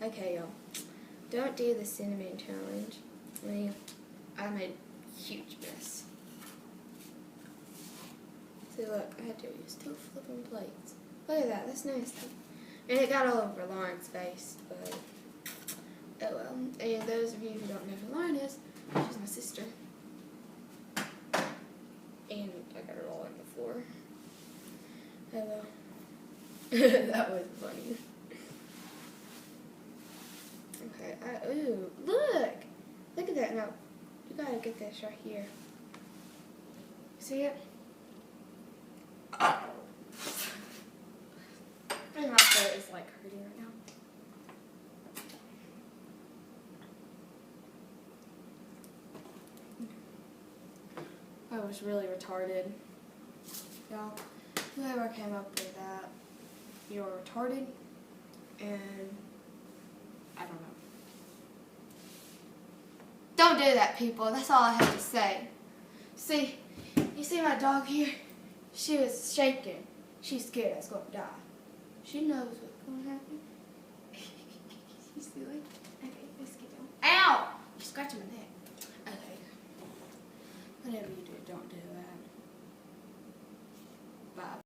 Okay, y'all. Don't do the cinnamon challenge. I made a huge mess. See, look, I had to use 2 flipping plates. Look at that, that's nasty. And it got all over Lauren's face, but oh well. And those of you who don't know who Lauren is, she's my sister. And I got her all on the floor. Oh well. That was funny. Okay, ooh, look! Look at that. Now, you gotta get this right here. See it? And my throat is like hurting right now. I was really retarded. Y'all, whoever came up with that, you're retarded, and I don't know. Don't do that, people. That's all I have to say. See, you see my dog here? She was shaking. She's scared I was going to die. She knows what's going to happen. You see it? Okay, let's get down. Ow! You're scratching my neck. Okay. Whatever you do, don't do that.